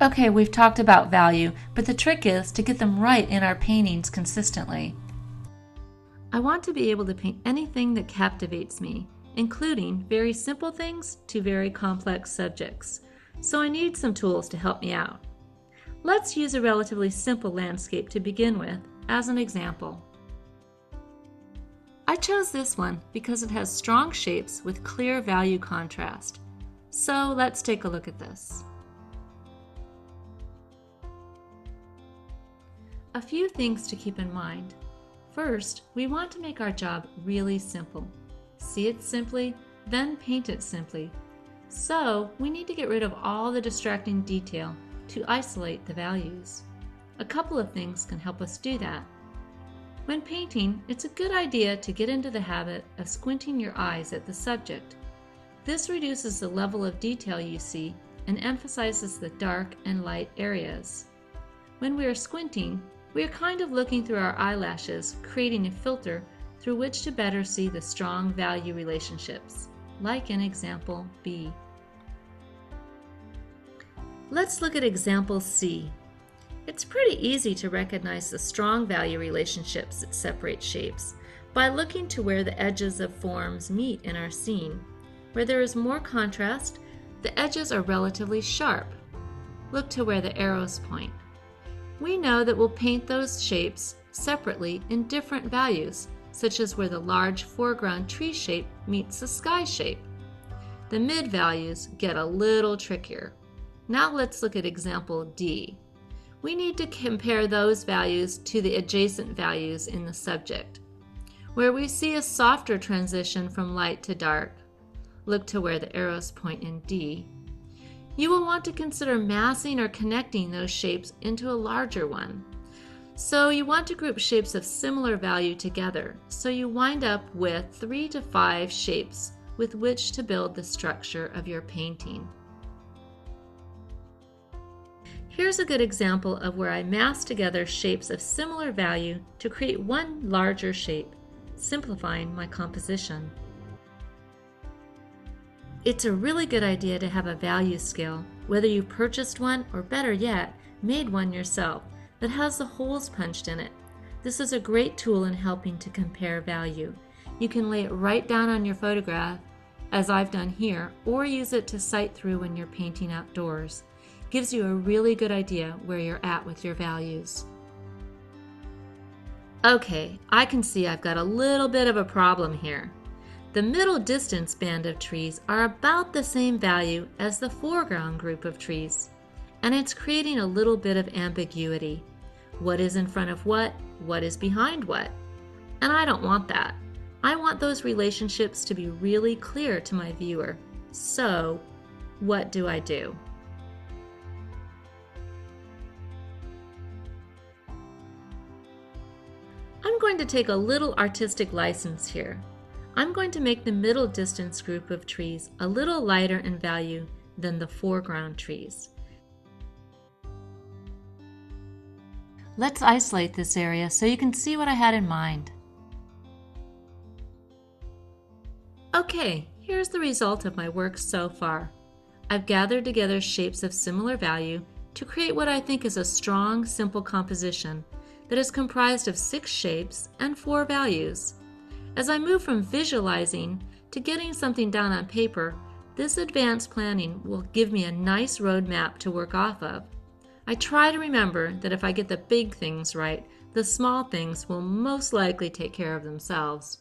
Okay, we've talked about value, but the trick is to get them right in our paintings consistently. I want to be able to paint anything that captivates me, including very simple things to very complex subjects. So I need some tools to help me out. Let's use a relatively simple landscape to begin with as an example. I chose this one because it has strong shapes with clear value contrast. So let's take a look at this. A few things to keep in mind. First, we want to make our job really simple. See it simply, then paint it simply. So we need to get rid of all the distracting detail to isolate the values. A couple of things can help us do that. When painting, it's a good idea to get into the habit of squinting your eyes at the subject. This reduces the level of detail you see and emphasizes the dark and light areas. When we are squinting, we are kind of looking through our eyelashes, creating a filter through which to better see the strong value relationships, like in example B. Let's look at example C. It's pretty easy to recognize the strong value relationships that separate shapes by looking to where the edges of forms meet in our scene. Where there is more contrast, the edges are relatively sharp. Look to where the arrows point. We know that we'll paint those shapes separately in different values, such as where the large foreground tree shape meets the sky shape. The mid values get a little trickier. Now let's look at example D. We need to compare those values to the adjacent values in the subject. Where we see a softer transition from light to dark, look to where the arrows point in D. You will want to consider massing or connecting those shapes into a larger one. So you want to group shapes of similar value together, so you wind up with 3 to 5 shapes with which to build the structure of your painting. Here's a good example of where I mass together shapes of similar value to create one larger shape, simplifying my composition. It's a really good idea to have a value scale, whether you purchased one or better yet, made one yourself, that has the holes punched in it. This is a great tool in helping to compare value. You can lay it right down on your photograph, as I've done here, or use it to sight through when you're painting outdoors. Gives you a really good idea where you're at with your values. Okay, I can see I've got a little bit of a problem here. The middle distance band of trees are about the same value as the foreground group of trees, and it's creating a little bit of ambiguity. What is in front of what is behind what? And I don't want that. I want those relationships to be really clear to my viewer. So, what do I do? I'm going to take a little artistic license here. I'm going to make the middle distance group of trees a little lighter in value than the foreground trees. Let's isolate this area so you can see what I had in mind. Okay, here's the result of my work so far. I've gathered together shapes of similar value to create what I think is a strong, simple composition that is comprised of 6 shapes and 4 values. As I move from visualizing to getting something down on paper, this advanced planning will give me a nice roadmap to work off of. I try to remember that if I get the big things right, the small things will most likely take care of themselves.